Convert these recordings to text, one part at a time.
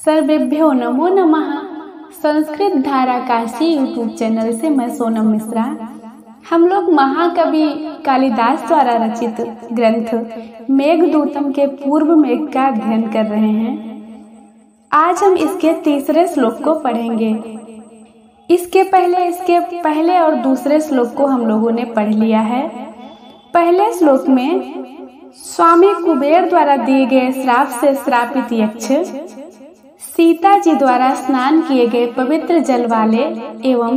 सर्वेभ्यो नमो नमः। संस्कृत धारा Kashi YouTube channel से मैं सोनम मिश्रा। हम लोग महाकवि कालिदास द्वारा रचित ग्रंथ मेघदूतम के पूर्व मेघ का अध्ययन कर रहे हैं। आज हम इसके तीसरे श्लोक को पढ़ेंगे। इसके पहले और दूसरे श्लोक को हम लोगों ने पढ़ लिया है। पहले श्लोक में स्वामी कुबेर द्वारा दिए गए श्राप से श्रापित यक्ष सीता जी द्वारा स्नान किए गए पवित्र जल वाले एवं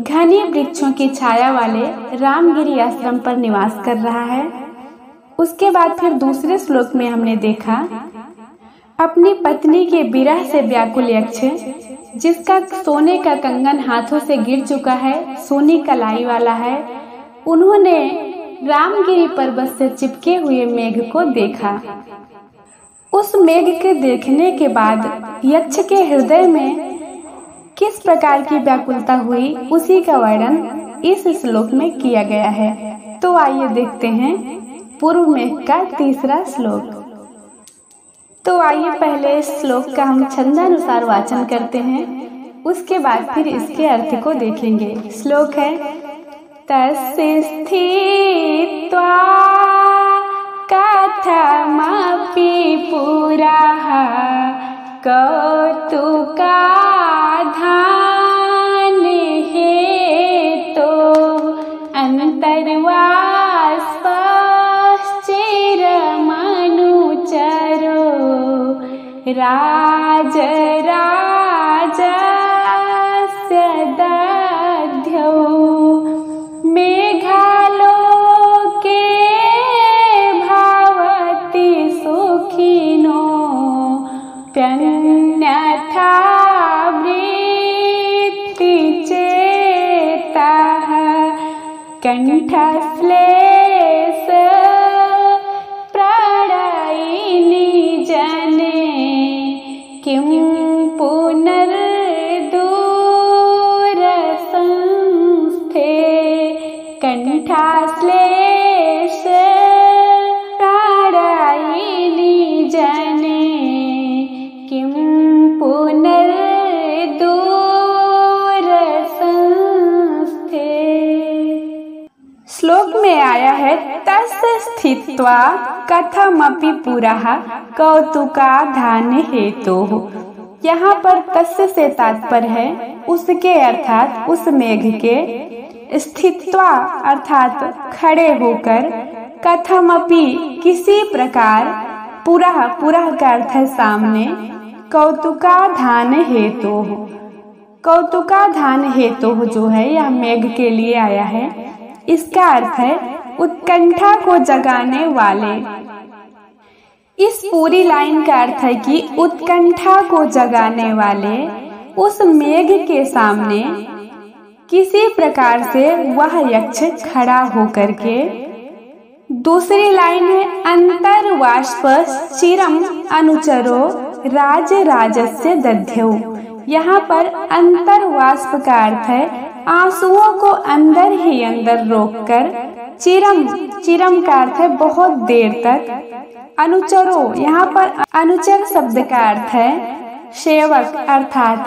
घने वृक्षों की छाया वाले रामगिरी आश्रम पर निवास कर रहा है। उसके बाद फिर दूसरे श्लोक में हमने देखा अपनी पत्नी के विरह से व्याकुल यक्ष जिसका सोने का कंगन हाथों से गिर चुका है, सोनी कलाई वाला है, उन्होंने रामगिरी पर्वत से चिपके हुए मेघ को देखा। उस मेघ के देखने के बाद यक्ष के हृदय में किस प्रकार की व्याकुलता हुई, उसी का वर्णन इस श्लोक में किया गया है। तो आइए देखते हैं पूर्व मेघ का तीसरा श्लोक। तो आइए पहले इस श्लोक का हम छंदानुसार वाचन करते हैं, उसके बाद फिर इसके अर्थ को देखेंगे। श्लोक है तस्य स्थित्वा कथमपि पुरः कौतुकाधान हेतो अंतर्वास्पश्चिरमनुचरो राजराजस्य दध्यौ मेघालोके भवति सुखिनो प्यन्यथा वृत्तिचेतः कंठश्लेष प्रणयिनी जने किं पुनर्दूरसंस्थे कंठश्लेष प्रणयिनी जने किं पुनर्दूरसंस्थे। श्लोक में आया है तस्य स्थित्वा कथमपि पुरः कौतुकाधान हेतोः। यहाँ पर तस्य से तात्पर्य है उसके अर्थात उस मेघ के, स्थित्वा अर्थात खड़े होकर, कथमपि किसी प्रकार, पुरः पुरः का अर्थ है सामने, कौतुकाधान हेतोः। कौतुकाधान हेतोः जो है यह मेघ के लिए आया है। इसका अर्थ है उत्कंठा को जगाने वाले। इस पूरी लाइन का अर्थ है कि उत्कंठा को जगाने वाले उस मेघ के सामने किसी प्रकार से वह यक्ष खड़ा होकर के। दूसरी लाइन है अंतर्वाष्प चिरम अनुचरो राजराजस्य दध्यौ। यहाँ पर अंतर्वाष्प का अर्थ है आंसुओं को अंदर ही अंदर रोककर, चिरम चिरम का अर्थ है बहुत देर तक, अनुचरो यहाँ पर अनुचर शब्द का अर्थ है सेवक अर्थात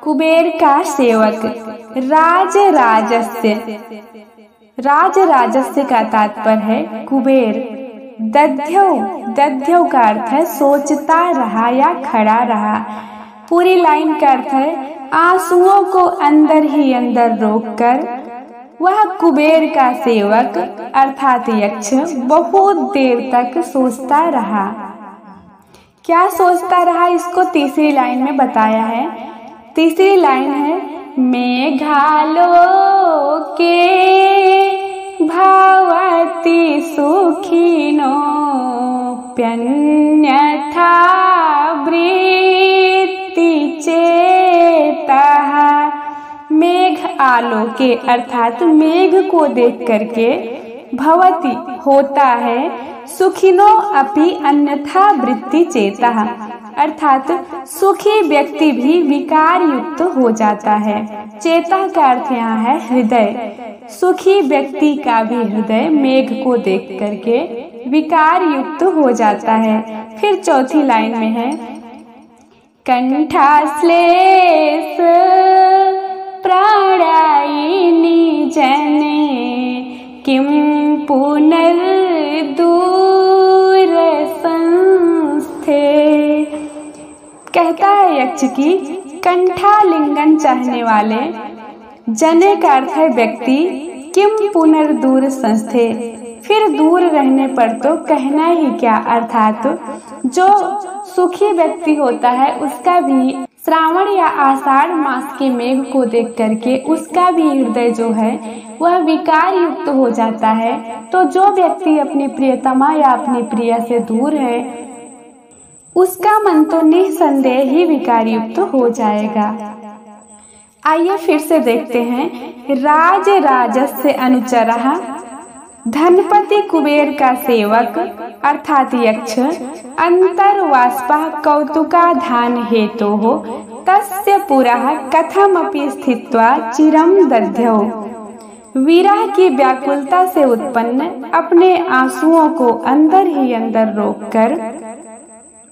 कुबेर का सेवक, राजराजस्य का तात्पर्य है कुबेर, दध्यौ का अर्थ है सोचता रहा या खड़ा रहा। पूरी लाइन का अर्थ है आंसुओं को अंदर ही अंदर रोककर वह कुबेर का सेवक अर्थात यक्ष बहुत देर तक सोचता रहा। क्या सोचता रहा, इसको तीसरी लाइन में बताया है। तीसरी लाइन है मेघालोके भवति सुखिनो प्यन्यथा वृत्तिचेतः। मेघ आलोके अर्थात मेघ को देख करके, भवति होता है, सुखिनो अपि अन्यथा वृत्ति चेतः अर्थात सुखी व्यक्ति भी विकार युक्त हो जाता है। चेता का अर्थ यहाँ है हृदय। सुखी व्यक्ति का भी हृदय मेघ को देख करके विकार युक्त हो जाता है। फिर चौथी लाइन में है कंठाश्लेष प्राणायिनी जने किं पुनर्दूर संस्थे। कहता है यक्ष की कंठालिंगन चाहने वाले, जने का अर्थ है व्यक्ति, किम पुनर्दूर संस्थे, फिर दूर रहने पर तो कहना ही क्या, अर्थात जो सुखी व्यक्ति होता है उसका भी श्रावण या आषाढ़ मास के मेघ को देख करके उसका भी हृदय जो है वह विकार युक्त हो जाता है। तो जो व्यक्ति अपनी प्रियतमा या अपनी प्रिय से दूर है उसका मन तो निसंदेह ही विकार युक्त हो जाएगा। आइए फिर से देखते हैं। राज राजस्य अनुचरः, धनपति कुबेर का सेवक अर्थात यक्ष, अंतर्वाष्पः कौतुकाधान हेतोः तस्य पुरः कथमपि स्थित्वा चिरं दध्यौ। विरह की व्याकुलता से उत्पन्न अपने आंसुओं को अंदर ही अंदर रोककर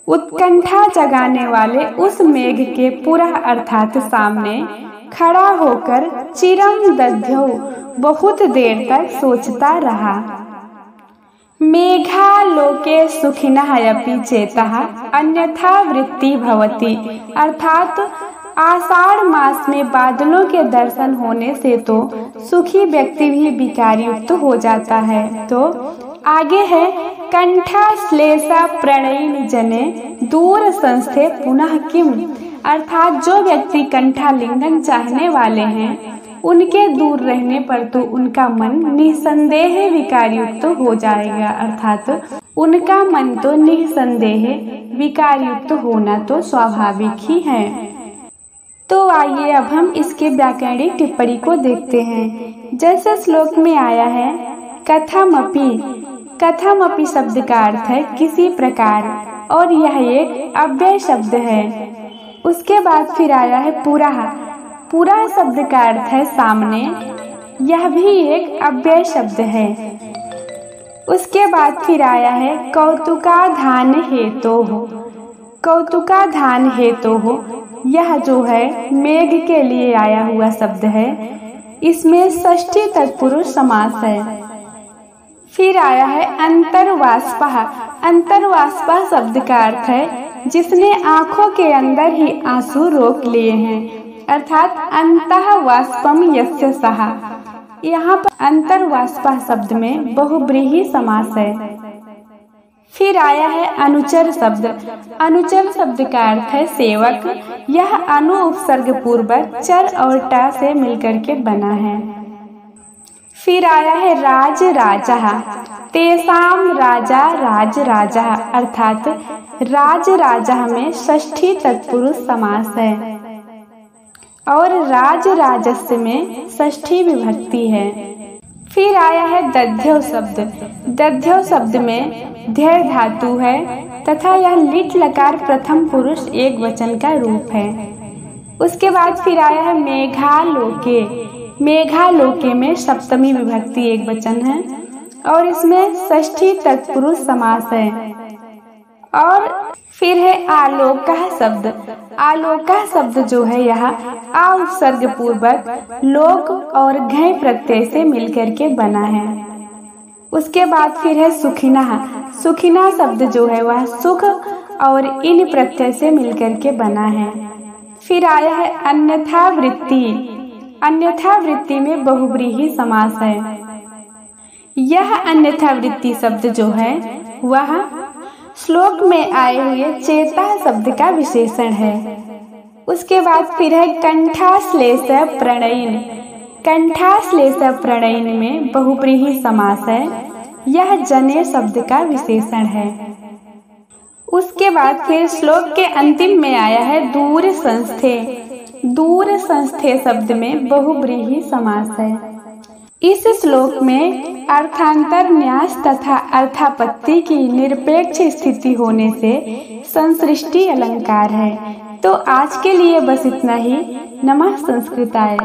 उत्कंठा जगाने वाले उस मेघ के पुरः अर्थात सामने खड़ा होकर चिरं दध्यौ बहुत देर तक सोचता रहा। मेघालोके सुखिनः अपि चेतः अन्यथा वृत्ति भवति, अर्थात आषाढ़ मास में बादलों के दर्शन होने से तो सुखी व्यक्ति भी विकार युक्त हो जाता है। तो आगे है कंठाश्लेषा प्रणयिनी जने दूर संस्थे पुनः किम, अर्थात जो व्यक्ति कंठालिंगन चाहने वाले हैं उनके दूर रहने पर तो उनका मन निसंदेह विकार युक्त हो जाएगा, अर्थात उनका मन तो निसंदेह विकार युक्त होना तो स्वाभाविक ही है। तो आइए अब हम इसके व्याकरणिक टिप्पणी को देखते हैं। जैसे श्लोक में आया है कथमपि, कथमपि शब्द का अर्थ है किसी प्रकार और यह एक अव्यय शब्द है। उसके बाद फिर आया है पुरा, पूरा शब्द का अर्थ है सामने, यह भी एक अव्यय शब्द है। उसके बाद फिर आया है कौतुकाधान हेतोः, कौतुकाधान हेतोः यह जो है मेघ के लिए आया हुआ शब्द है, इसमें षष्ठी तत्पुरुष समास है। फिर आया है अंतर्वाष्पः, अंतर्वाष्पः शब्द का अर्थ है जिसने आंखों के अंदर ही आंसू रोक लिए हैं, अर्थात अंतः वाष्पम यस्य सः। यहाँ पर अंतर्वाष्पः शब्द में बहुब्रीहि समास है। फिर आया है अनुचर शब्द, अनुचर शब्द का अर्थ है सेवक, यह अनु उपसर्ग पूर्वक चर और टा से मिलकर के बना है। फिर आया है राज राजः, तेषां राजा राज राजः, अर्थात राज राजः में षष्ठी तत्पुरुष समास है और राज राजस्य में षष्ठी विभक्ति है। फिर आया है दध्यौ शब्द, दध्यौ शब्द में ध्यय धातु है तथा यह लिट लकार प्रथम पुरुष एक वचन का रूप है। उसके बाद फिर आया है मेघालोके, मेघालोके में सप्तमी विभक्ति एक वचन है और इसमें षष्ठी तत्पुरुष समास है। और फिर है आलोकः शब्द, आलोकः शब्द जो है यहाँ आ उपसर्ग पूर्वक लोक और घय प्रत्यय से मिलकर के बना है। उसके बाद फिर है सुखिनः, सुखिनः शब्द जो है वह सुख और इन प्रत्यय से मिलकर के बना है। फिर आया है अन्यथा वृत्ति, अन्यथा वृत्ति में बहुब्रीहि समास है। यह अन्यथा वृत्ति शब्द जो है वह श्लोक में आए हुए चेता शब्द का विशेषण है। उसके बाद फिर है कंठाश्लेष प्रणयिन, कंठाश्लेष प्रणयिन में बहुब्रीहि समास है, यह जने शब्द का विशेषण है। उसके बाद फिर श्लोक के अंतिम में आया है दूर संस्थे, दूर संस्थे शब्द में बहुब्रीहि समास है। इस श्लोक में अर्थांतर न्यास तथा अर्थापत्ति की निरपेक्ष स्थिति होने से संसृष्टि अलंकार है। तो आज के लिए बस इतना ही। नमः संस्कृताय।